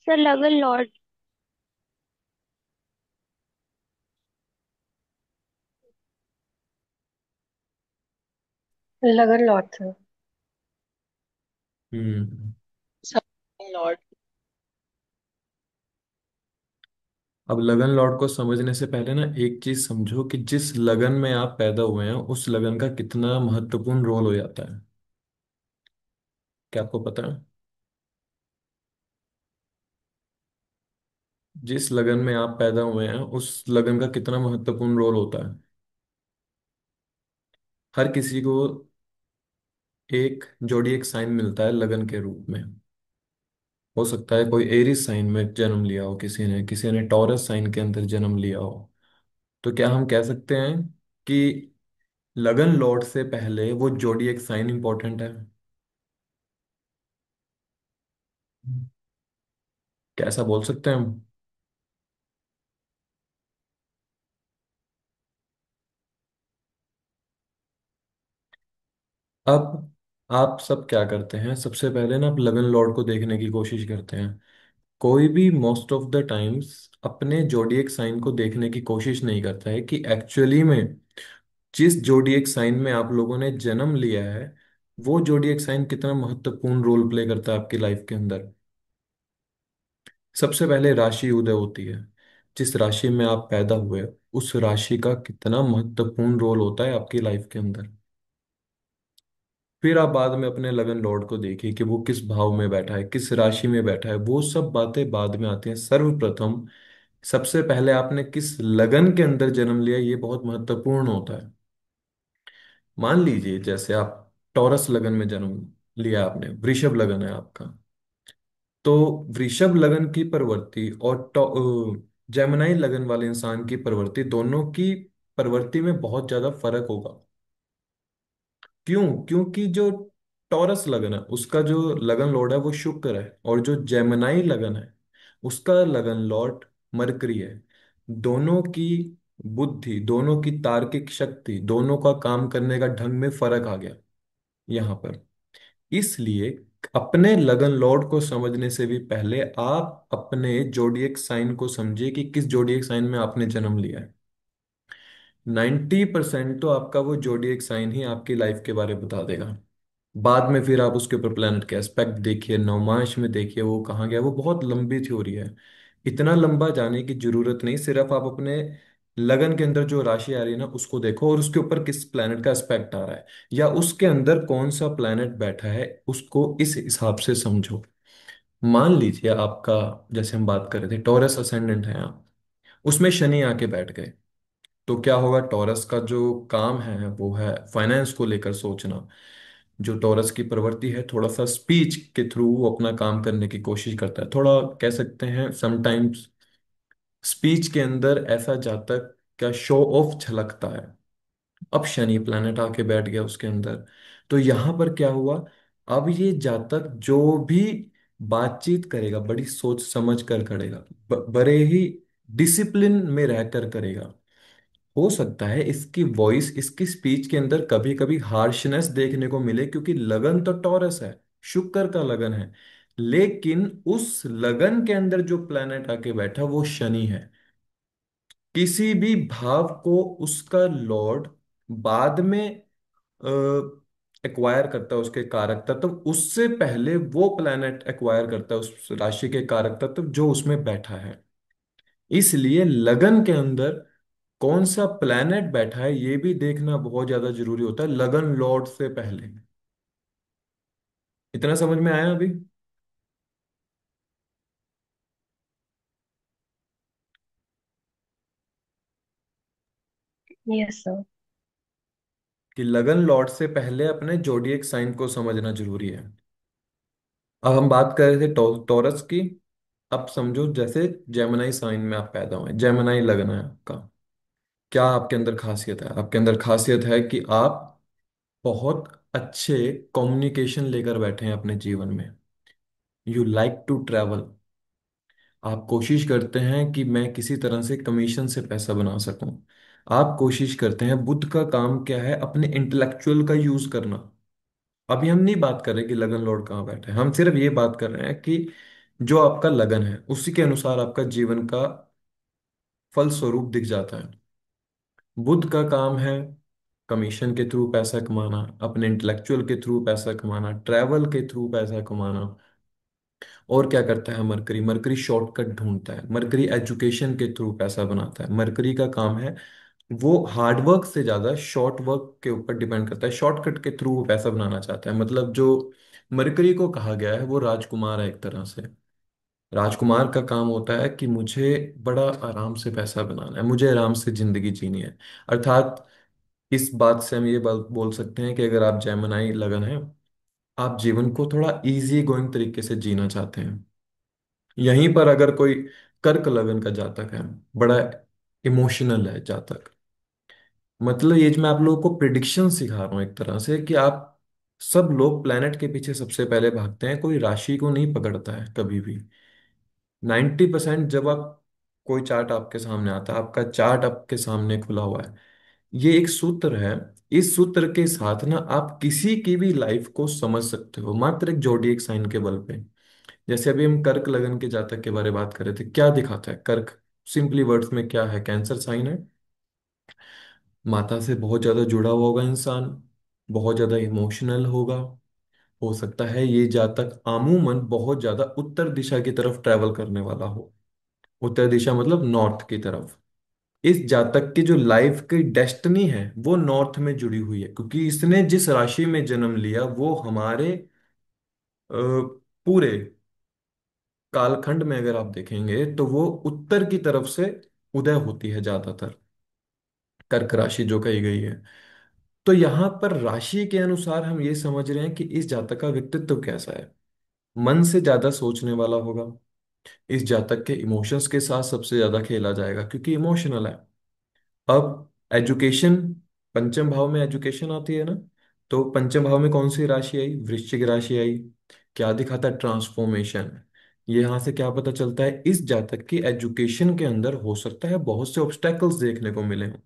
Sir लगन Lord. लगन Lord था। हम्म। लॉर्ड। अब लगन लॉर्ड को समझने से पहले ना एक चीज समझो कि जिस लगन में आप पैदा हुए हैं उस लगन का कितना महत्वपूर्ण रोल हो जाता है। क्या आपको पता है? जिस लगन में आप पैदा हुए हैं उस लगन का कितना महत्वपूर्ण रोल होता है। हर किसी को एक जोडिएक साइन मिलता है लगन के रूप में। हो सकता है कोई एरीज साइन में जन्म लिया हो, किसी ने टॉरस साइन के अंदर जन्म लिया हो। तो क्या हम कह सकते हैं कि लगन लॉर्ड से पहले वो जोडिएक साइन इंपॉर्टेंट है? कैसा बोल सकते हैं हम? अब आप सब क्या करते हैं, सबसे पहले ना आप लगन लॉर्ड को देखने की कोशिश करते हैं। कोई भी मोस्ट ऑफ द टाइम्स अपने जोडिएक साइन को देखने की कोशिश नहीं करता है कि एक्चुअली में जिस जोडिएक साइन में आप लोगों ने जन्म लिया है वो जोडिएक साइन कितना महत्वपूर्ण रोल प्ले करता है आपकी लाइफ के अंदर। सबसे पहले राशि उदय होती है। जिस राशि में आप पैदा हुए उस राशि का कितना महत्वपूर्ण रोल होता है आपकी लाइफ के अंदर। फिर आप बाद में अपने लगन लॉर्ड को देखिए कि वो किस भाव में बैठा है, किस राशि में बैठा है, वो सब बातें बाद में आती हैं। सर्वप्रथम सबसे पहले आपने किस लगन के अंदर जन्म लिया ये बहुत महत्वपूर्ण होता है। मान लीजिए जैसे आप टॉरस लगन में जन्म लिया, आपने वृषभ लगन है आपका। तो वृषभ लगन की प्रवृत्ति और जेमिनाई लगन वाले इंसान की प्रवृत्ति, दोनों की प्रवृत्ति में बहुत ज्यादा फर्क होगा। क्यों? क्योंकि जो टॉरस लगन है उसका जो लगन लॉर्ड है वो शुक्र है, और जो जेमिनाई लगन है उसका लगन लॉर्ड मरकरी है। दोनों की बुद्धि, दोनों की तार्किक शक्ति, दोनों का काम करने का ढंग में फर्क आ गया यहाँ पर। इसलिए अपने लगन लॉर्ड को समझने से भी पहले आप अपने जोडिएक साइन को समझिए कि किस जोडिएक साइन में आपने जन्म लिया है। 90% तो आपका वो जोडिएक साइन ही आपकी लाइफ के बारे में बता देगा। बाद में फिर आप उसके ऊपर प्लैनेट के एस्पेक्ट देखिए, नवमांश में देखिए वो कहाँ गया, वो बहुत लंबी थ्योरी है। इतना लंबा जाने की जरूरत नहीं, सिर्फ आप अपने लगन के अंदर जो राशि आ रही है ना उसको देखो, और उसके ऊपर किस प्लैनेट का एस्पेक्ट आ रहा है या उसके अंदर कौन सा प्लैनेट बैठा है उसको इस हिसाब से समझो। मान लीजिए आपका, जैसे हम बात कर रहे थे, टॉरस असेंडेंट है आप, उसमें शनि आके बैठ गए। तो क्या होगा? टॉरस का जो काम है वो है फाइनेंस को लेकर सोचना। जो टॉरस की प्रवृत्ति है थोड़ा सा स्पीच के थ्रू वो अपना काम करने की कोशिश करता है, थोड़ा कह सकते हैं समटाइम्स स्पीच के अंदर ऐसा जातक का शो ऑफ झलकता है। अब शनि प्लैनेट आके बैठ गया उसके अंदर। तो यहां पर क्या हुआ? अब ये जातक जो भी बातचीत करेगा बड़ी सोच समझ कर करेगा, बड़े ही डिसिप्लिन में रहकर करेगा। हो सकता है इसकी वॉइस, इसकी स्पीच के अंदर कभी कभी हार्शनेस देखने को मिले, क्योंकि लगन तो टॉरस है, शुक्र का लगन है। लेकिन उस लगन के अंदर जो प्लैनेट आके बैठा वो शनि है। किसी भी भाव को उसका लॉर्ड बाद में एक्वायर करता है, उसके कारक तत्व, उससे पहले वो प्लैनेट एक्वायर करता है उस राशि के कारक तत्व जो उसमें बैठा है। इसलिए लगन के अंदर कौन सा प्लैनेट बैठा है ये भी देखना बहुत ज्यादा जरूरी होता है लगन लॉर्ड से पहले। इतना समझ में आया अभी? Yes sir. कि लगन लॉर्ड से पहले अपने जोडिएक साइन को समझना जरूरी है। अब हम बात कर रहे थे टॉरस की। अब समझो जैसे जेमिनाई साइन में आप पैदा हुए, जेमिनाई लगन है आपका। क्या आपके अंदर खासियत है? आपके अंदर खासियत है कि आप बहुत अच्छे कम्युनिकेशन लेकर बैठे हैं अपने जीवन में। You like to travel. आप कोशिश करते हैं कि मैं किसी तरह से कमीशन से पैसा बना सकूं। आप कोशिश करते हैं, बुद्ध का काम क्या है? अपने इंटेलेक्चुअल का यूज करना। अभी हम नहीं बात कर रहे कि लगन लॉर्ड कहाँ बैठे हैं, हम सिर्फ ये बात कर रहे हैं कि जो आपका लगन है उसी के अनुसार आपका जीवन का फल स्वरूप दिख जाता है। बुद्ध का काम है कमीशन के थ्रू पैसा कमाना, अपने इंटेलेक्चुअल के थ्रू पैसा कमाना, ट्रैवल के थ्रू पैसा कमाना। और क्या करता है मरकरी? मरकरी शॉर्टकट ढूंढता है, मरकरी एजुकेशन के थ्रू पैसा बनाता है। मरकरी का काम है, वो हार्ड वर्क से ज्यादा शॉर्ट वर्क के ऊपर डिपेंड करता है, शॉर्टकट के थ्रू वो पैसा बनाना चाहता है। मतलब जो मरकरी को कहा गया है वो राजकुमार है एक तरह से। राजकुमार का काम होता है कि मुझे बड़ा आराम से पैसा बनाना है, मुझे आराम से जिंदगी जीनी है। अर्थात इस बात से हम ये बोल सकते हैं कि अगर आप जेमिनाई लगन है, आप जीवन को थोड़ा इजी गोइंग तरीके से जीना चाहते हैं। यहीं पर अगर कोई कर्क लगन का जातक है, बड़ा इमोशनल है जातक, मतलब ये जो मैं आप लोगों को प्रिडिक्शन सिखा रहा हूँ एक तरह से कि आप सब लोग प्लेनेट के पीछे सबसे पहले भागते हैं, कोई राशि को नहीं पकड़ता है कभी भी। 90% जब आप कोई चार्ट आपके सामने आता है, आपका चार्ट आपके सामने खुला हुआ है, ये एक सूत्र है। इस सूत्र के साथ ना आप किसी की भी लाइफ को समझ सकते हो मात्र एक जोडिएक साइन के बल पे। जैसे अभी हम कर्क लगन के जातक के बारे में बात कर रहे थे, क्या दिखाता है कर्क? सिंपली वर्ड्स में क्या है? कैंसर साइन है। माता से बहुत ज्यादा जुड़ा हुआ होगा इंसान, बहुत ज्यादा इमोशनल होगा। हो सकता है ये जातक अमूमन बहुत ज्यादा उत्तर दिशा की तरफ ट्रेवल करने वाला हो। उत्तर दिशा मतलब नॉर्थ की तरफ। इस जातक की जो लाइफ की डेस्टिनी है वो नॉर्थ में जुड़ी हुई है, क्योंकि इसने जिस राशि में जन्म लिया वो हमारे पूरे कालखंड में अगर आप देखेंगे तो वो उत्तर की तरफ से उदय होती है ज्यादातर, कर्क राशि जो कही गई है। तो यहाँ पर राशि के अनुसार हम ये समझ रहे हैं कि इस जातक का व्यक्तित्व कैसा है। मन से ज्यादा सोचने वाला होगा। इस जातक के इमोशंस के साथ सबसे ज्यादा खेला जाएगा क्योंकि इमोशनल है। अब एजुकेशन, पंचम भाव में एजुकेशन आती है ना, तो पंचम भाव में कौन सी राशि आई? वृश्चिक राशि आई। क्या दिखाता है? ट्रांसफॉर्मेशन। ये यहाँ से क्या पता चलता है? इस जातक की एजुकेशन के अंदर हो सकता है बहुत से ऑब्स्टेकल्स देखने को मिले हों।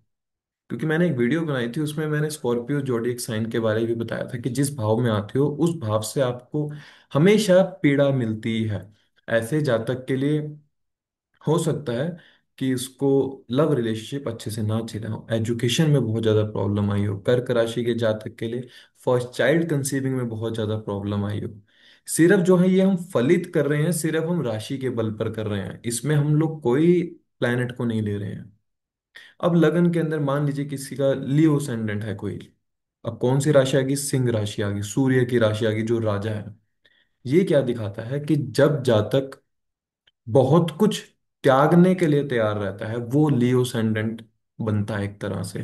क्योंकि मैंने एक वीडियो बनाई थी उसमें मैंने स्कॉर्पियो जोडिएक साइन के बारे में भी बताया था कि जिस भाव में आते हो उस भाव से आपको हमेशा पीड़ा मिलती है। ऐसे जातक के लिए हो सकता है कि उसको लव रिलेशनशिप अच्छे से ना चला हो, एजुकेशन में बहुत ज्यादा प्रॉब्लम आई हो। कर्क राशि के जातक के लिए फर्स्ट चाइल्ड कंसीविंग में बहुत ज्यादा प्रॉब्लम आई हो। सिर्फ जो है ये हम फलित कर रहे हैं, सिर्फ हम राशि के बल पर कर रहे हैं, इसमें हम लोग कोई प्लैनेट को नहीं ले रहे हैं। अब लगन के अंदर मान लीजिए किसी का लियो असेंडेंट है कोई, अब कौन सी राशि आ गई? सिंह राशि आ गई, सूर्य की राशि आ गई जो राजा है। ये क्या दिखाता है कि जब जातक बहुत कुछ त्यागने के लिए तैयार रहता है वो लियो असेंडेंट बनता है एक तरह से।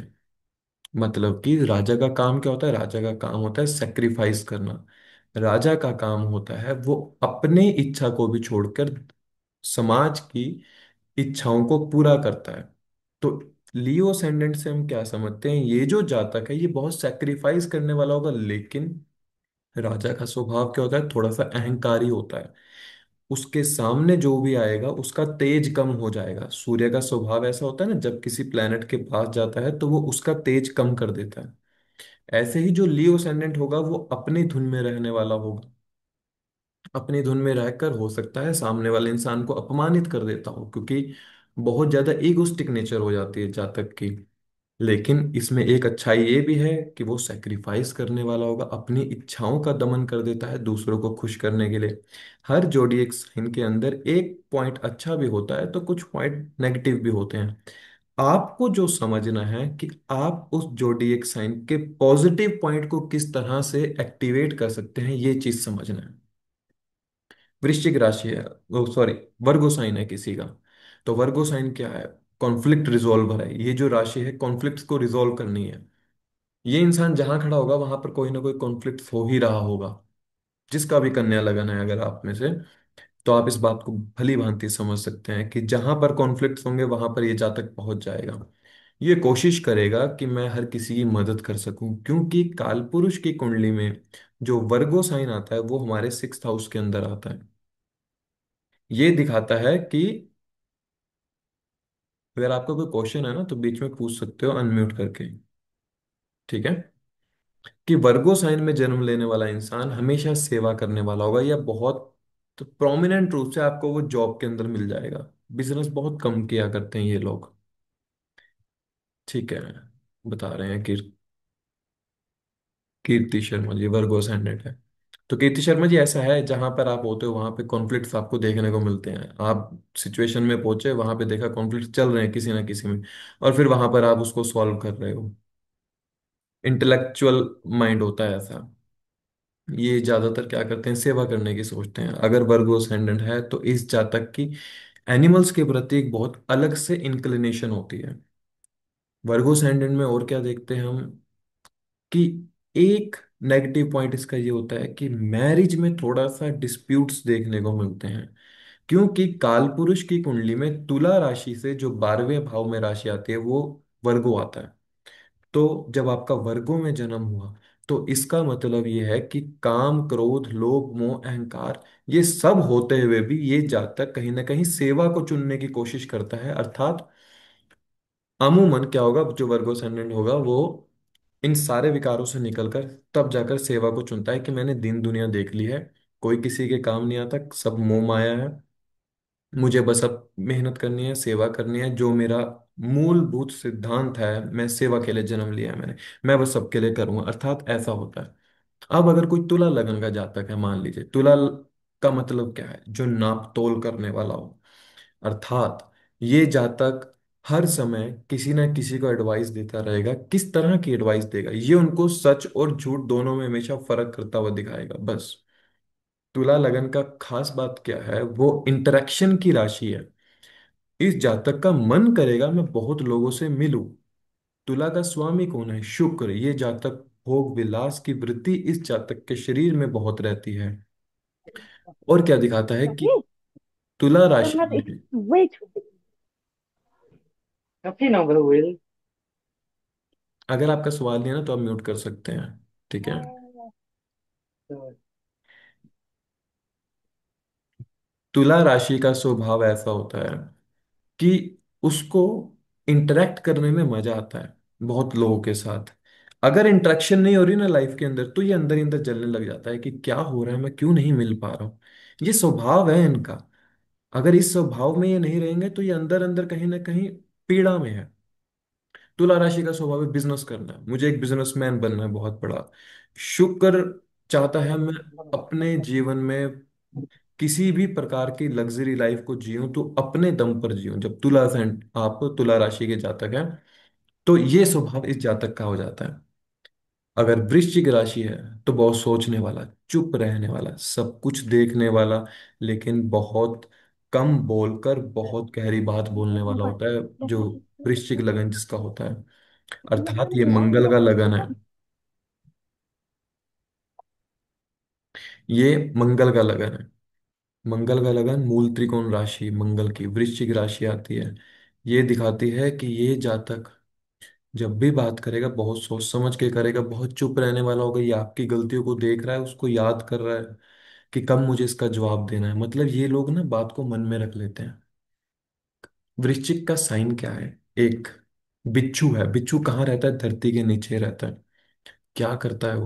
मतलब कि राजा का काम क्या होता है? राजा का काम होता है सेक्रीफाइस करना। राजा का काम होता है वो अपने इच्छा को भी छोड़कर समाज की इच्छाओं को पूरा करता है। तो लियो असेंडेंट से हम क्या समझते हैं? ये जो जातक है ये बहुत सेक्रीफाइस करने वाला होगा, लेकिन राजा का स्वभाव क्या होता है? थोड़ा सा अहंकारी होता है। उसके सामने जो भी आएगा उसका तेज कम हो जाएगा। सूर्य का स्वभाव ऐसा होता है ना, जब किसी प्लेनेट के पास जाता है तो वो उसका तेज कम कर देता है। ऐसे ही जो लियो असेंडेंट होगा वो अपनी धुन में रहने वाला होगा। अपनी धुन में रहकर हो सकता है सामने वाले इंसान को अपमानित कर देता हो, क्योंकि बहुत ज्यादा ईगोस्टिक नेचर हो जाती है जातक की। लेकिन इसमें एक अच्छाई ये भी है कि वो सेक्रीफाइस करने वाला होगा, अपनी इच्छाओं का दमन कर देता है दूसरों को खुश करने के लिए। हर जोडिएक साइन के अंदर एक पॉइंट अच्छा भी होता है तो कुछ पॉइंट नेगेटिव भी होते हैं। आपको जो समझना है कि आप उस जोडिएक साइन के पॉजिटिव पॉइंट को किस तरह से एक्टिवेट कर सकते हैं, ये चीज समझना है। वृश्चिक राशि है, वो सॉरी वर्गो साइन है किसी का, तो वर्गो साइन क्या है? कॉन्फ्लिक्ट रिजॉल्वर है। ये जो राशि है कॉन्फ्लिक्ट्स को रिजॉल्व करनी है। ये इंसान जहां खड़ा होगा वहां पर कोई ना कोई कॉन्फ्लिक्ट हो ही रहा होगा। जिसका भी कन्या लगन है अगर आप में से, तो आप इस बात को भली भांति समझ सकते हैं कि जहां पर कॉन्फ्लिक्ट्स होंगे वहां पर ये जातक पहुंच जाएगा। ये कोशिश करेगा कि मैं हर किसी की मदद कर सकूं, क्योंकि कालपुरुष की कुंडली में जो वर्गो साइन आता है वो हमारे 6th हाउस के अंदर आता है। ये दिखाता है कि अगर आपका कोई क्वेश्चन है ना तो बीच में पूछ सकते हो अनम्यूट करके, ठीक है? कि वर्गो साइन में जन्म लेने वाला इंसान हमेशा सेवा करने वाला होगा या बहुत तो प्रोमिनेंट रूप से आपको वो जॉब के अंदर मिल जाएगा। बिजनेस बहुत कम किया करते हैं ये लोग। ठीक है, बता रहे हैं कि कीर्ति शर्मा जी वर्गो असेंडेंट है। तो कीर्ति शर्मा जी, ऐसा है जहां पर आप होते हो वहां पे कॉन्फ्लिक्ट्स आपको देखने को मिलते हैं। आप सिचुएशन में पहुंचे, वहां पे देखा कॉन्फ्लिक्ट चल रहे हैं किसी ना किसी में, और फिर वहां पर आप उसको सॉल्व कर रहे हो। इंटेलेक्चुअल माइंड होता है ऐसा। ये ज्यादातर क्या करते हैं, सेवा करने की सोचते हैं। अगर वर्गो असेंडेंट है तो इस जातक की एनिमल्स के प्रति एक बहुत अलग से इंक्लिनेशन होती है। वर्गो असेंडेंट में और क्या देखते हैं हम, कि एक नेगेटिव पॉइंट इसका ये होता है कि मैरिज में थोड़ा सा डिस्प्यूट्स देखने को मिलते हैं। क्योंकि काल पुरुष की कुंडली में तुला राशि से जो 12वें भाव में राशि आती है वो वर्गो आता है। तो जब आपका वर्गों में जन्म हुआ, तो इसका मतलब ये है कि काम, क्रोध, लोभ, मोह, अहंकार, ये सब होते हुए भी ये जातक कहीं ना कहीं सेवा को चुनने की कोशिश करता है। अर्थात अमूमन क्या होगा, जो वर्गो असेंडेंट होगा वो इन सारे विकारों से निकलकर तब जाकर सेवा को चुनता है कि मैंने दिन दुनिया देख ली है, कोई किसी के काम नहीं आता, सब मोह माया है, मुझे बस अब मेहनत करनी है, सेवा करनी है। जो मेरा मूलभूत सिद्धांत है, मैं सेवा के लिए जन्म लिया है मैंने, मैं बस सबके लिए करूंगा, अर्थात ऐसा होता है। अब अगर कोई तुला लगन का जातक है, मान लीजिए, का मतलब क्या है, जो नाप तोल करने वाला हो। अर्थात ये जातक हर समय किसी ना किसी को एडवाइस देता रहेगा। किस तरह की एडवाइस देगा, ये उनको सच और झूठ दोनों में हमेशा फर्क करता हुआ दिखाएगा बस। तुला लगन का खास बात क्या है, वो इंटरेक्शन की राशि है। इस जातक का मन करेगा मैं बहुत लोगों से मिलूं। तुला का स्वामी कौन है, शुक्र। ये जातक भोग विलास की वृत्ति इस जातक के शरीर में बहुत रहती है। और क्या दिखाता है कि Okay, तुला but राशि not, it's में, way too big. Okay, no, but will. अगर आपका सवाल नहीं है ना तो आप म्यूट कर सकते हैं। ठीक है। So, तुला राशि का स्वभाव ऐसा होता है कि उसको इंटरेक्ट करने में मजा आता है बहुत लोगों के साथ। अगर इंटरेक्शन नहीं हो रही ना लाइफ के अंदर, तो ये अंदर ही अंदर जलने लग जाता है कि क्या हो रहा है, मैं क्यों नहीं मिल पा रहा हूँ। ये स्वभाव है इनका। अगर इस स्वभाव में ये नहीं रहेंगे तो ये अंदर अंदर कहीं ना कहीं पीड़ा में है। तुला राशि का स्वभाव है बिजनेस करना है, मुझे एक बिजनेसमैन बनना है बहुत बड़ा। शुक्र चाहता है मैं अपने जीवन में किसी भी प्रकार की लग्जरी लाइफ को जीऊं तो अपने दम पर जीऊं। जब आप तुला राशि के जातक हैं, तो ये स्वभाव इस जातक का हो जाता है। अगर वृश्चिक राशि है, तो बहुत सोचने वाला, चुप रहने वाला, सब कुछ देखने वाला, लेकिन बहुत कम बोलकर बहुत गहरी बात बोलने वाला होता है, जो वृश्चिक लगन जिसका होता है। अर्थात ये मंगल का लगन है। ये मंगल का लगन है। मंगल का लगन मूल त्रिकोण राशि मंगल की वृश्चिक राशि आती है। ये दिखाती है कि ये जातक जब भी बात करेगा बहुत सोच समझ के करेगा, बहुत चुप रहने वाला होगा। ये आपकी गलतियों को देख रहा है, उसको याद कर रहा है कि कब मुझे इसका जवाब देना है। मतलब ये लोग ना बात को मन में रख लेते हैं। वृश्चिक का साइन क्या है, एक बिच्छू है। बिच्छू कहाँ रहता है, धरती के नीचे रहता है। क्या करता है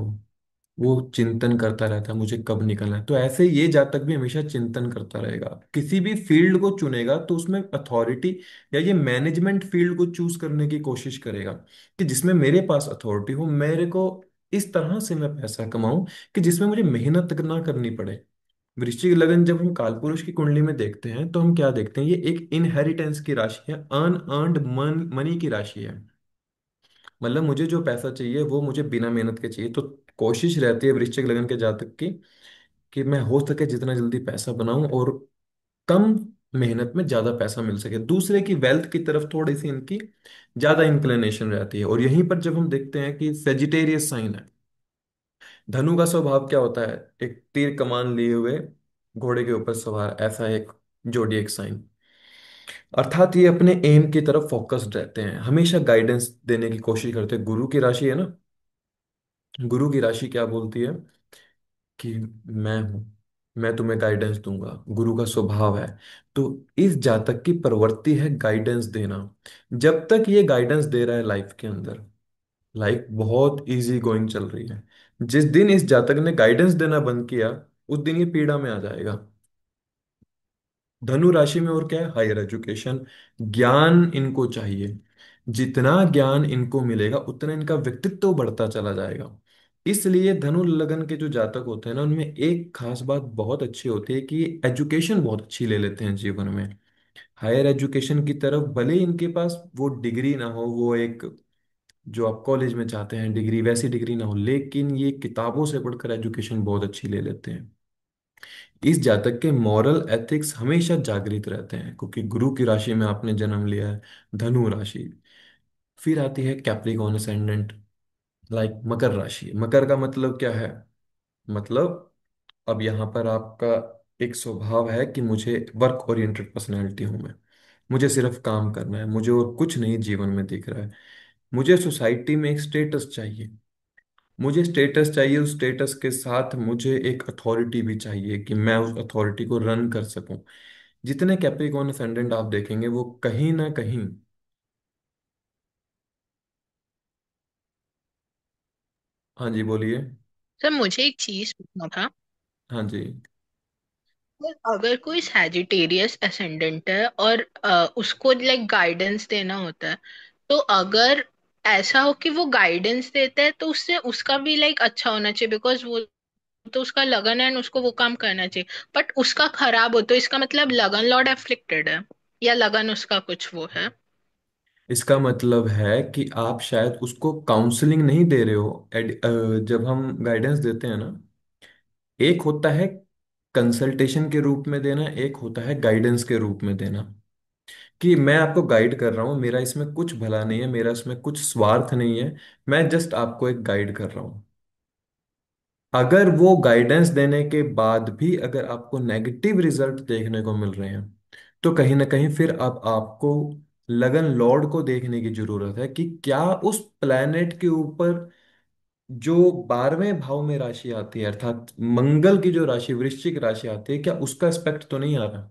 वो चिंतन करता रहता है, मुझे कब निकलना है। तो ऐसे ये जातक भी हमेशा चिंतन करता रहेगा। किसी भी फील्ड को चुनेगा तो उसमें अथॉरिटी या ये मैनेजमेंट फील्ड को चूज करने की कोशिश करेगा कि जिसमें मेरे पास अथॉरिटी हो, मेरे को इस तरह से मैं पैसा कमाऊं कि जिसमें मुझे मेहनत ना करनी पड़े। वृश्चिक लगन जब हम कालपुरुष की कुंडली में देखते हैं तो हम क्या देखते हैं, ये एक इनहेरिटेंस की राशि है, अर्न अर्नड मनी की राशि है। मतलब मुझे जो पैसा चाहिए वो मुझे बिना मेहनत के चाहिए। तो कोशिश रहती है वृश्चिक लगन के जातक की कि मैं हो सके जितना जल्दी पैसा बनाऊं और कम मेहनत में ज्यादा पैसा मिल सके। दूसरे की वेल्थ की तरफ थोड़ी सी इनकी ज्यादा इंक्लिनेशन रहती है। और यहीं पर जब हम देखते हैं कि सेजिटेरियस साइन है, धनु का स्वभाव क्या होता है, एक तीर कमान लिए हुए घोड़े के ऊपर सवार, ऐसा एक जोडिएक साइन। अर्थात ये अपने एम की तरफ फोकस्ड रहते हैं, हमेशा गाइडेंस देने की कोशिश करते हैं। गुरु की राशि है ना, गुरु की राशि क्या बोलती है कि मैं हूं, मैं तुम्हें गाइडेंस दूंगा, गुरु का स्वभाव है। तो इस जातक की प्रवृत्ति है गाइडेंस देना। जब तक ये गाइडेंस दे रहा है लाइफ के अंदर, लाइफ बहुत इजी गोइंग चल रही है। जिस दिन इस जातक ने गाइडेंस देना बंद किया, उस दिन ये पीड़ा में आ जाएगा। धनु राशि में और क्या है, हायर एजुकेशन, ज्ञान इनको चाहिए। जितना ज्ञान इनको मिलेगा उतना इनका व्यक्तित्व बढ़ता चला जाएगा। इसलिए धनु लगन के जो जातक होते हैं ना, उनमें एक खास बात बहुत अच्छी होती है कि एजुकेशन बहुत अच्छी ले लेते हैं जीवन में। हायर एजुकेशन की तरफ भले ही इनके पास वो डिग्री ना हो, वो एक जो आप कॉलेज में चाहते हैं डिग्री, वैसी डिग्री ना हो, लेकिन ये किताबों से पढ़कर एजुकेशन बहुत अच्छी ले लेते हैं। इस जातक के मॉरल एथिक्स हमेशा जागृत रहते हैं, क्योंकि गुरु की राशि में आपने जन्म लिया है, धनु राशि। फिर आती है कैप्रिकॉर्न असेंडेंट, लाइक मकर राशि। मकर का मतलब क्या है, मतलब अब यहाँ पर आपका एक स्वभाव है कि मुझे वर्क ओरिएंटेड पर्सनैलिटी हूं मैं, मुझे सिर्फ काम करना है, मुझे और कुछ नहीं जीवन में दिख रहा है। मुझे सोसाइटी में एक स्टेटस चाहिए, मुझे स्टेटस चाहिए, उस स्टेटस के साथ मुझे एक अथॉरिटी भी चाहिए कि मैं उस अथॉरिटी को रन कर सकूं। जितने कैप्रिकॉर्न असेंडेंट आप देखेंगे वो कहीं ना कहीं। हाँ जी बोलिए। सर मुझे एक चीज पूछना था। हाँ जी। सर, अगर कोई सैजिटेरियस असेंडेंट है और उसको लाइक गाइडेंस देना होता है, तो अगर ऐसा हो कि वो गाइडेंस देता है तो उससे उसका भी लाइक अच्छा होना चाहिए, बिकॉज वो तो उसका लगन है and उसको वो काम करना चाहिए। बट उसका खराब हो तो इसका मतलब लगन लॉर्ड एफ्लिक्टेड है, या लगन उसका कुछ वो है। इसका मतलब है कि आप शायद उसको काउंसलिंग नहीं दे रहे हो। जब हम गाइडेंस देते हैं ना, एक होता है कंसल्टेशन के रूप में देना, एक होता है गाइडेंस के रूप में देना। कि मैं आपको गाइड कर रहा हूँ, मेरा इसमें कुछ भला नहीं है, मेरा इसमें कुछ स्वार्थ नहीं है, मैं जस्ट आपको एक गाइड कर रहा हूँ। अगर वो गाइडेंस देने के बाद भी अगर आपको नेगेटिव रिजल्ट देखने को मिल रहे हैं, तो कहीं ना कहीं फिर अब आपको लगन लॉर्ड को देखने की जरूरत है कि क्या उस प्लेनेट के ऊपर जो 12वें भाव में राशि आती है, अर्थात मंगल की जो राशि वृश्चिक राशि आती है, क्या उसका एस्पेक्ट तो नहीं आ रहा।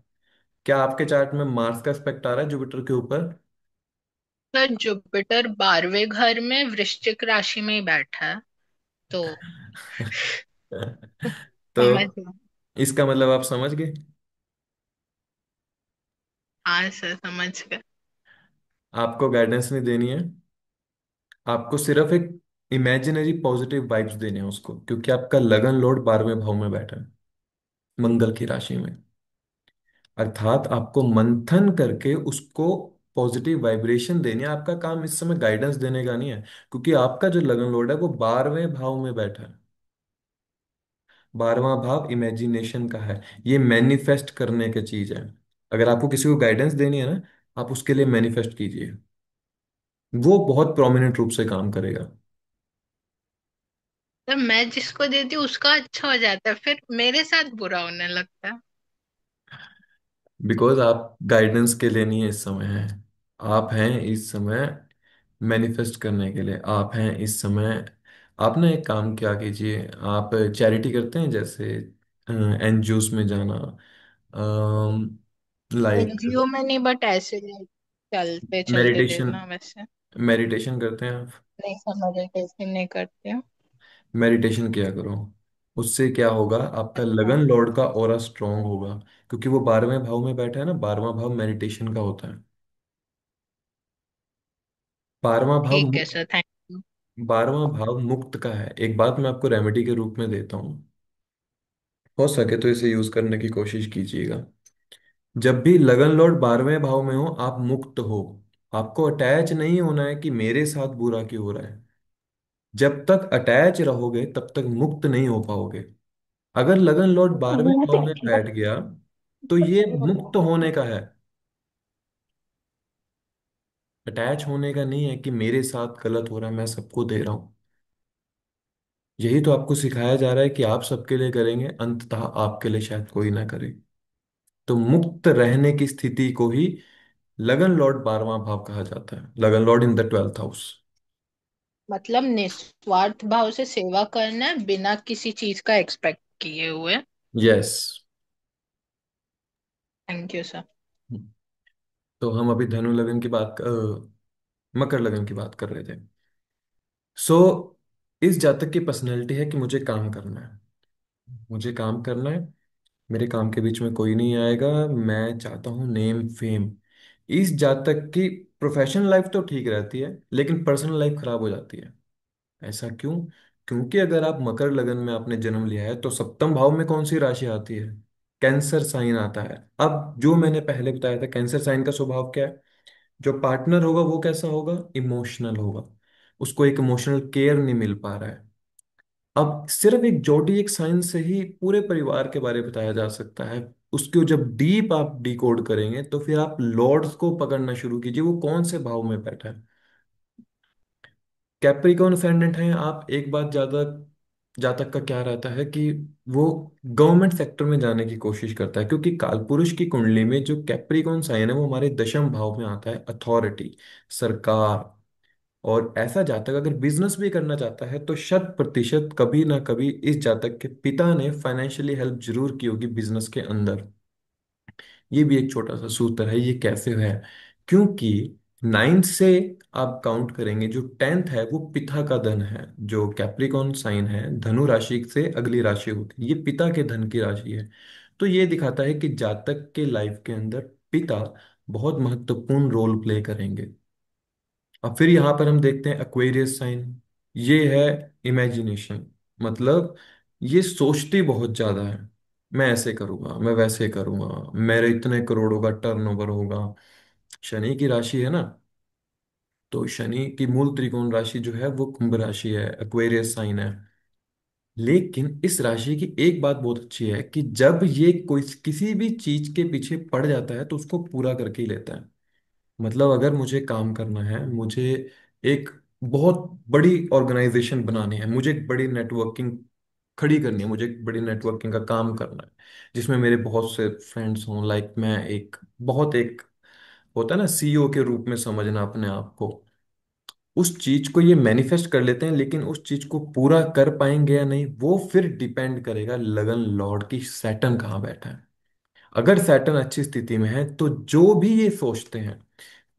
क्या आपके चार्ट में मार्स का एस्पेक्ट आ रहा है जुपिटर के ऊपर। सर जुपिटर 12वें घर में वृश्चिक राशि में ही बैठा है, तो समझ तो लो। इसका मतलब आप समझ गए। हाँ सर, समझ गए। आपको गाइडेंस नहीं देनी है, आपको सिर्फ एक इमेजिनरी पॉजिटिव वाइब्स देने हैं उसको, क्योंकि आपका लगन लॉर्ड 12वें भाव में बैठा है मंगल की राशि में। अर्थात आपको मंथन करके उसको पॉजिटिव वाइब्रेशन देनी है। आपका काम इस समय गाइडेंस देने का नहीं है, क्योंकि आपका जो लगन लॉर्ड है वो 12वें भाव में बैठा है। 12वां भाव इमेजिनेशन का है, ये मैनिफेस्ट करने की चीज है। अगर आपको किसी को गाइडेंस देनी है ना, आप उसके लिए मैनिफेस्ट कीजिए, वो बहुत प्रोमिनेंट रूप से काम करेगा। सर मैं जिसको देती हूँ उसका अच्छा हो जाता है, फिर मेरे साथ बुरा होने लगता है। बिकॉज आप गाइडेंस के लिए नहीं इस समय हैं, आप हैं इस समय मैनिफेस्ट करने के लिए, आप हैं इस समय। आप ना एक काम क्या कीजिए, आप चैरिटी करते हैं जैसे एनजीओस में जाना, लाइक एनजीओ में नहीं, बट ऐसे लाइक चलते चलते मेडिटेशन, देना वैसे। मेडिटेशन करते हैं आप। नहीं सर, मेडिटेशन नहीं करती हूँ। मेडिटेशन किया करो, उससे क्या होगा, आपका अच्छा। लगन लॉर्ड का ऑरा स्ट्रांग होगा, क्योंकि वो 12वें भाव में बैठा है ना, 12वां भाव मेडिटेशन का होता है। 12वां भाव ठीक है मुक्त, सर, थैंक यू। 12वां भाव मुक्त का है। एक बात मैं आपको रेमेडी के रूप में देता हूँ, हो सके तो इसे यूज करने की कोशिश कीजिएगा। जब भी लगन लॉर्ड 12वें भाव में हो, आप मुक्त हो, आपको अटैच नहीं होना है कि मेरे साथ बुरा क्यों हो रहा है। जब तक अटैच रहोगे तब तक मुक्त नहीं हो पाओगे। अगर लगन लॉर्ड 12वें भाव में बैठ गया, तो ये मुक्त होने का है, अटैच होने का नहीं है कि मेरे साथ गलत हो रहा है मैं सबको दे रहा हूं। यही तो आपको सिखाया जा रहा है कि आप सबके लिए करेंगे, अंततः आपके लिए शायद कोई ना करे। तो मुक्त रहने की स्थिति को ही लगन लॉर्ड 12वां भाव कहा जाता है, लगन Lord in the 12th house. मतलब निस्वार्थ भाव से सेवा करना है बिना किसी चीज का एक्सपेक्ट किए हुए। यस। Thank you sir. तो हम अभी धनु लगन की बात मकर लगन की बात कर रहे थे। सो इस जातक की पर्सनैलिटी है कि मुझे काम करना है, मुझे काम करना है, मेरे काम के बीच में कोई नहीं आएगा। मैं चाहता हूँ नेम फेम। इस जातक की प्रोफेशनल लाइफ तो ठीक रहती है, लेकिन पर्सनल लाइफ खराब हो जाती है। ऐसा क्यों? क्योंकि अगर आप मकर लगन में आपने जन्म लिया है तो सप्तम भाव में कौन सी राशि आती है? कैंसर साइन आता है। अब जो मैंने पहले बताया था, कैंसर साइन का स्वभाव क्या है? जो पार्टनर होगा वो कैसा होगा? इमोशनल होगा। उसको एक इमोशनल केयर नहीं मिल पा रहा है। अब सिर्फ एक जोड़ी एक साइन से ही पूरे परिवार के बारे में बताया जा सकता है। उसको जब डीप आप डिकोड करेंगे तो फिर आप लॉर्ड्स को पकड़ना शुरू कीजिए, वो कौन से भाव में बैठा है। कैप्रिकॉर्न असेंडेंट है आप, एक बात ज्यादा जातक का क्या रहता है कि वो गवर्नमेंट सेक्टर में जाने की कोशिश करता है, क्योंकि कालपुरुष की कुंडली में जो कैप्रिकॉर्न साइन है वो हमारे दशम भाव में आता है, अथॉरिटी, सरकार। और ऐसा जातक अगर बिजनेस भी करना चाहता है तो 100% कभी ना कभी इस जातक के पिता ने फाइनेंशियली हेल्प जरूर की होगी बिजनेस के अंदर। ये भी एक छोटा सा सूत्र है। ये कैसे है? क्योंकि नाइन्थ से आप काउंट करेंगे, जो टेंथ है वो पिता का धन है। जो कैप्रिकॉन साइन है, धनु राशि से अगली राशि होती है, ये पिता के धन की राशि है। तो ये दिखाता है कि जातक के लाइफ के अंदर पिता बहुत महत्वपूर्ण रोल प्ले करेंगे। अब फिर यहाँ पर हम देखते हैं एक्वेरियस साइन। ये है इमेजिनेशन, मतलब ये सोचती बहुत ज्यादा है। मैं ऐसे करूंगा, मैं वैसे करूंगा, मेरे इतने करोड़ों का टर्नओवर होगा। शनि की राशि है ना, तो शनि की मूल त्रिकोण राशि जो है वो कुंभ राशि है, एक्वेरियस साइन है। लेकिन इस राशि की एक बात बहुत अच्छी है कि जब ये कोई किसी भी चीज के पीछे पड़ जाता है तो उसको पूरा करके ही लेता है। मतलब अगर मुझे काम करना है, मुझे एक बहुत बड़ी ऑर्गेनाइजेशन बनानी है, मुझे एक बड़ी नेटवर्किंग खड़ी करनी है, मुझे एक बड़ी नेटवर्किंग का काम करना है जिसमें मेरे बहुत से फ्रेंड्स हों, लाइक मैं एक बहुत एक होता है ना सीईओ के रूप में समझना अपने आप को। उस चीज को ये मैनिफेस्ट कर लेते हैं, लेकिन उस चीज को पूरा कर पाएंगे या नहीं वो फिर डिपेंड करेगा लगन लॉर्ड की सैटर्न कहाँ बैठा है। अगर सैटर्न अच्छी स्थिति में है तो जो भी ये सोचते हैं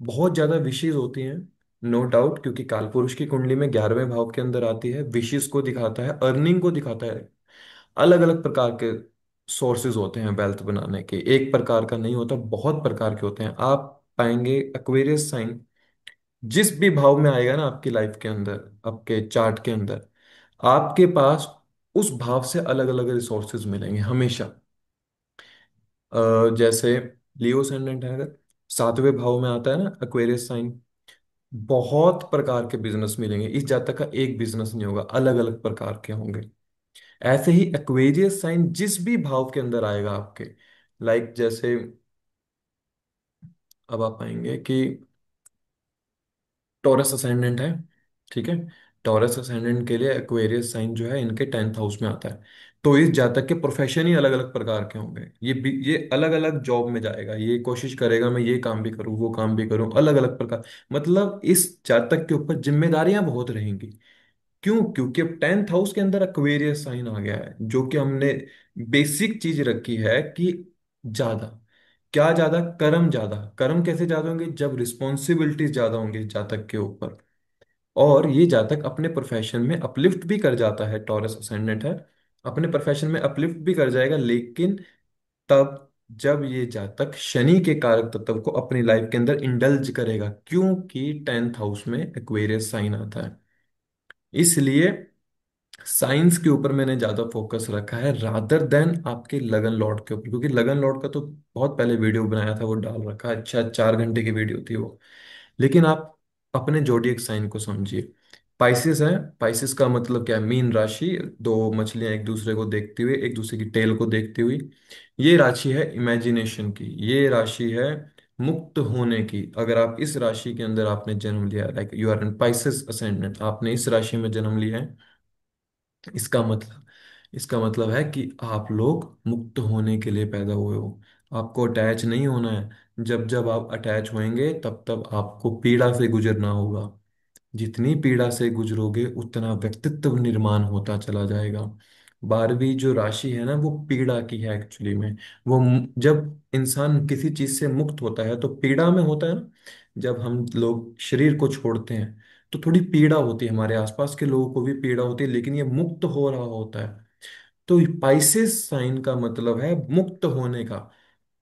बहुत ज्यादा विशेष होती हैं। नो डाउट, क्योंकि कालपुरुष की कुंडली में 11वें भाव के अंदर आती है, विशेष को दिखाता है, अर्निंग को दिखाता है। अलग अलग प्रकार के सोर्सेज होते हैं वेल्थ बनाने के, एक प्रकार का नहीं होता, बहुत प्रकार के होते हैं। आप पाएंगे एक्वेरियस साइन जिस भी भाव में आएगा ना आपकी लाइफ के अंदर, आपके चार्ट के अंदर, आपके पास उस भाव से अलग अलग रिसोर्सेज मिलेंगे हमेशा। जैसे लियो असेंडेंट है अगर, 7वें भाव में आता है ना एक्वेरियस साइन, बहुत प्रकार के बिजनेस मिलेंगे। इस जातक का एक बिजनेस नहीं होगा, अलग अलग प्रकार के होंगे। ऐसे ही एक्वेरियस साइन जिस भी भाव के अंदर आएगा आपके, लाइक जैसे अब आप पाएंगे कि टॉरस असेंडेंट है, ठीक है। टॉरस असेंडेंट के लिए एक्वेरियस साइन जो है इनके 10th हाउस में आता है। तो इस जातक के प्रोफेशन ही अलग अलग प्रकार के होंगे। ये अलग अलग जॉब में जाएगा, ये कोशिश करेगा मैं ये काम भी करूँ वो काम भी करूँ, अलग अलग प्रकार। मतलब इस जातक के ऊपर जिम्मेदारियां बहुत रहेंगी। क्यों? क्योंकि अब 10th हाउस के अंदर एक्वेरियस साइन आ गया है, जो कि हमने बेसिक चीज रखी है कि ज्यादा, क्या ज्यादा? कर्म ज्यादा। कर्म कैसे ज्यादा होंगे? जब रिस्पॉन्सिबिलिटीज ज्यादा होंगी जातक के ऊपर। और ये जातक अपने प्रोफेशन में अपलिफ्ट भी कर जाता है, टॉरस असेंडेंट है, अपने प्रोफेशन में अपलिफ्ट भी कर जाएगा, लेकिन तब जब ये जातक शनि के कारक तत्व को अपनी लाइफ के अंदर इंडल्ज करेगा, क्योंकि 10th हाउस में एक्वेरियस साइन आता है। इसलिए साइंस के ऊपर मैंने ज्यादा फोकस रखा है रादर देन आपके लगन लॉर्ड के ऊपर, क्योंकि लगन लॉर्ड का तो बहुत पहले वीडियो बनाया था, वो डाल रखा है, अच्छा 4 घंटे की वीडियो थी वो। लेकिन आप अपने जोडिएक साइन को समझिए। पाइसिस है, पाइसिस का मतलब क्या है? मीन राशि, दो मछलियां एक दूसरे को देखती हुई, एक दूसरे की टेल को देखती हुई। ये राशि है इमेजिनेशन की, ये राशि है मुक्त होने की। अगर आप इस राशि के अंदर आपने जन्म लिया, like you are an Pisces ascendant, आपने इस राशि में जन्म लिया है, इसका मतलब इसका मतलब है कि आप लोग मुक्त होने के लिए पैदा हुए हो। आपको अटैच नहीं होना है। जब जब आप अटैच होंगे तब तब आपको पीड़ा से गुजरना होगा। जितनी पीड़ा से गुजरोगे उतना व्यक्तित्व निर्माण होता चला जाएगा। 12वीं जो राशि है ना वो पीड़ा की है एक्चुअली में। जब इंसान किसी चीज से मुक्त होता है तो पीड़ा में होता है ना। जब हम लोग शरीर को छोड़ते हैं तो थोड़ी पीड़ा होती है, हमारे आसपास के लोगों को भी पीड़ा होती है, लेकिन ये मुक्त हो रहा होता है। तो स्पाइसेस साइन का मतलब है मुक्त होने का।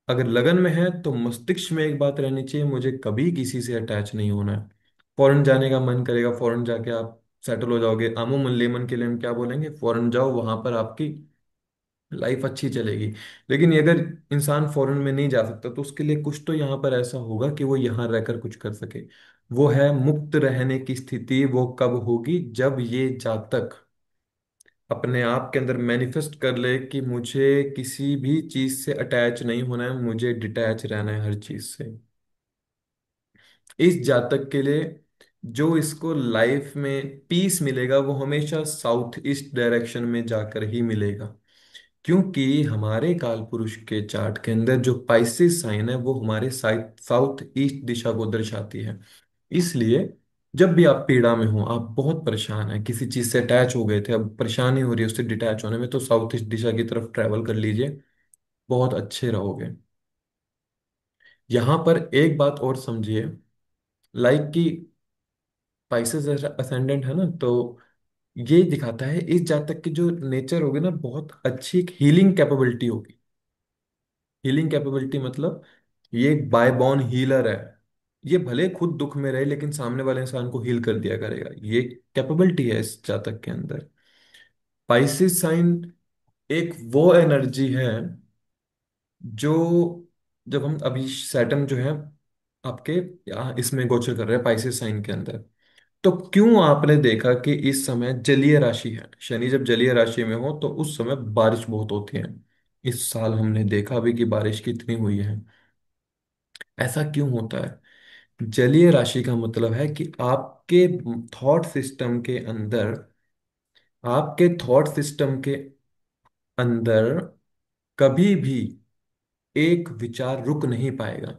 अगर लगन में है तो मस्तिष्क में एक बात रहनी चाहिए, मुझे कभी किसी से अटैच नहीं होना है। फॉरेन जाने का मन करेगा, फॉरेन जाके आप सेटल हो जाओगे। अमूमन लेमन के लिए हम क्या बोलेंगे, फॉरेन जाओ, वहां पर आपकी लाइफ अच्छी चलेगी। लेकिन ये अगर इंसान फॉरेन में नहीं जा सकता तो उसके लिए कुछ तो यहाँ पर ऐसा होगा कि वो यहाँ रहकर कुछ कर सके। वो है मुक्त रहने की स्थिति। वो कब होगी, जब ये जातक अपने आप के अंदर मैनिफेस्ट कर ले कि मुझे किसी भी चीज से अटैच नहीं होना है, मुझे डिटैच रहना है हर चीज से। इस जातक के लिए जो इसको लाइफ में पीस मिलेगा वो हमेशा साउथ ईस्ट डायरेक्शन में जाकर ही मिलेगा। क्योंकि हमारे काल पुरुष के चार्ट के अंदर जो पाइसिस साइन है वो हमारे साउथ ईस्ट दिशा को दर्शाती है। इसलिए जब भी आप पीड़ा में हो, आप बहुत परेशान हैं, किसी चीज से अटैच हो गए थे, अब परेशानी हो रही है उससे डिटैच होने में, तो साउथ ईस्ट दिशा की तरफ ट्रैवल कर लीजिए, बहुत अच्छे रहोगे। यहाँ पर एक बात और समझिए, लाइक कि पाइसेस असेंडेंट है ना, तो ये दिखाता है इस जातक की जो नेचर होगी ना, बहुत अच्छी एक हीलिंग कैपेबिलिटी होगी। हीलिंग कैपेबिलिटी मतलब ये एक बाय बॉर्न हीलर है। ये भले खुद दुख में रहे लेकिन सामने वाले इंसान को हील कर दिया करेगा, ये कैपेबिलिटी है इस जातक के अंदर। पाइसिस साइन एक वो एनर्जी है जो, जब हम अभी सैटर्न जो है आपके यहाँ इसमें गोचर कर रहे हैं पाइसिस साइन के अंदर, तो क्यों आपने देखा कि इस समय जलीय राशि है, शनि जब जलीय राशि में हो तो उस समय बारिश बहुत होती है। इस साल हमने देखा भी कि बारिश कितनी हुई है। ऐसा क्यों होता है? जलीय राशि का मतलब है कि आपके थॉट सिस्टम के अंदर, आपके थॉट सिस्टम के अंदर कभी भी एक विचार रुक नहीं पाएगा।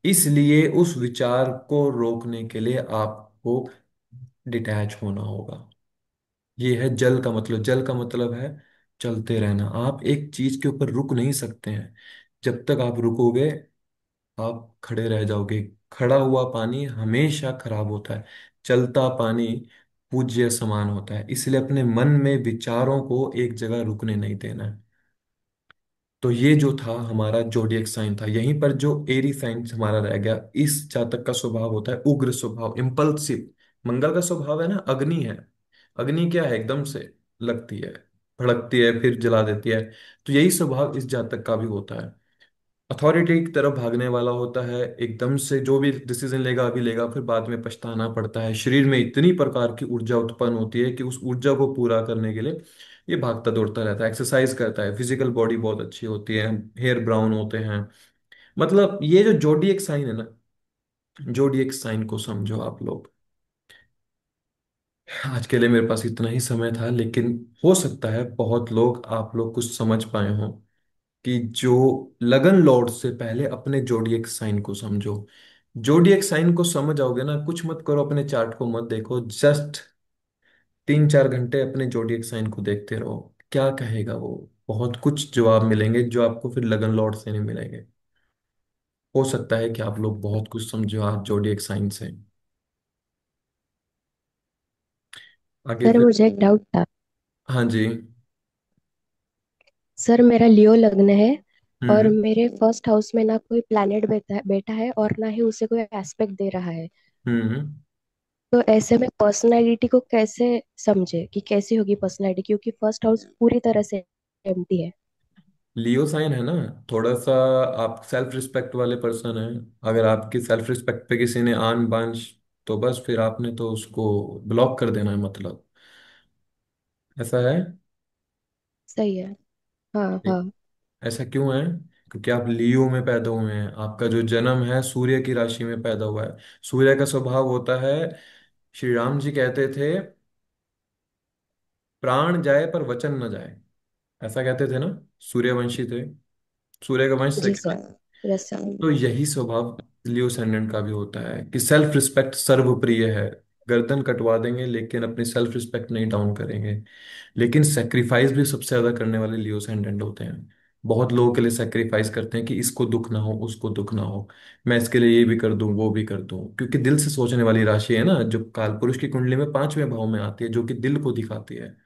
इसलिए उस विचार को रोकने के लिए आपको डिटैच होना होगा। ये है जल का मतलब। जल का मतलब है चलते रहना। आप एक चीज के ऊपर रुक नहीं सकते हैं। जब तक आप रुकोगे आप खड़े रह जाओगे। खड़ा हुआ पानी हमेशा खराब होता है, चलता पानी पूज्य समान होता है। इसलिए अपने मन में विचारों को एक जगह रुकने नहीं देना है। तो ये जो था हमारा जोडिएक साइन था, यहीं पर जो एरी साइन हमारा रह गया। इस जातक का स्वभाव होता है उग्र स्वभाव, इम्पल्सिव। मंगल का स्वभाव है ना, अग्नि है। अग्नि क्या है, एकदम से लगती है, भड़कती है, फिर जला देती है। तो यही स्वभाव इस जातक का भी होता है। अथॉरिटी की तरफ भागने वाला होता है, एकदम से जो भी डिसीजन लेगा अभी लेगा, फिर बाद में पछताना पड़ता है। शरीर में इतनी प्रकार की ऊर्जा उत्पन्न होती है कि उस ऊर्जा को पूरा करने के लिए ये भागता दौड़ता रहता है, एक्सरसाइज करता है, फिजिकल बॉडी बहुत अच्छी होती है, हेयर ब्राउन होते हैं। मतलब ये जो जोडिएक साइन है ना, जोडिएक साइन को समझो आप लोग। आज के लिए मेरे पास इतना ही समय था, लेकिन हो सकता है बहुत लोग, आप लोग कुछ समझ पाए हों कि जो लगन लॉर्ड से पहले अपने जोडिएक साइन को समझो। जोडिएक साइन को समझ आओगे ना, कुछ मत करो, अपने चार्ट को मत देखो, जस्ट 3-4 घंटे अपने जोडिएक साइन को देखते रहो, क्या कहेगा वो। बहुत कुछ जवाब मिलेंगे जो आपको फिर लगन लॉर्ड से नहीं मिलेंगे। हो सकता है कि आप लोग बहुत कुछ समझो आज जोडिएक साइन से। आगे सर फिर। मुझे एक डाउट था। हाँ जी। सर मेरा लियो लग्न है और हम्म। मेरे फर्स्ट हाउस में ना कोई प्लैनेट बैठा है और ना ही उसे कोई एस्पेक्ट दे रहा है। हम्म। तो ऐसे में पर्सनालिटी को कैसे समझे कि कैसी होगी पर्सनालिटी, क्योंकि फर्स्ट हाउस पूरी तरह से एम्प्टी है। लियो साइन है ना, थोड़ा सा आप सेल्फ रिस्पेक्ट वाले पर्सन हैं। अगर आपकी सेल्फ रिस्पेक्ट पे किसी ने आन बान तो बस फिर आपने तो उसको ब्लॉक कर देना है, मतलब ऐसा है। सही है। हाँ हाँ। ऐसा क्यों है? क्योंकि आप लियो में पैदा हुए हैं, आपका जो जन्म है सूर्य की राशि में पैदा हुआ है। सूर्य का स्वभाव होता है, श्री राम जी कहते थे, प्राण जाए पर वचन न जाए। ऐसा कहते थे ना, सूर्यवंशी थे, सूर्य का वंश से। जी सर। Yes sir. तो यही स्वभाव लियो सेंडेंट का भी होता है कि सेल्फ रिस्पेक्ट सर्वप्रिय है। गर्दन कटवा देंगे लेकिन अपनी सेल्फ रिस्पेक्ट नहीं डाउन करेंगे। लेकिन सेक्रीफाइस भी सबसे ज्यादा करने वाले लियो सेंडेंट होते हैं। बहुत लोगों के लिए सेक्रीफाइस करते हैं कि इसको दुख ना हो, उसको दुख ना हो, मैं इसके लिए ये भी कर दूं वो भी कर दूं, क्योंकि दिल से सोचने वाली राशि है ना, जो कालपुरुष की कुंडली में 5वें भाव में आती है, जो कि दिल को दिखाती है।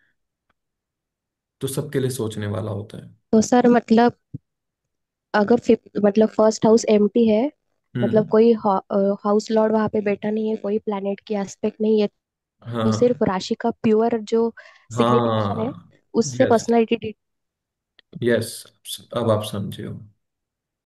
तो सबके लिए सोचने वाला होता है। तो सर मतलब अगर फिफ्थ मतलब फर्स्ट हाउस एम्प्टी है, मतलब हम्म। कोई हाउस लॉर्ड वहां पे बैठा नहीं है, कोई प्लैनेट की एस्पेक्ट नहीं है, तो हाँ सिर्फ राशि का प्योर जो सिग्निफिकेशन है हाँ। उससे यस पर्सनालिटी। यस, अब आप समझे हो।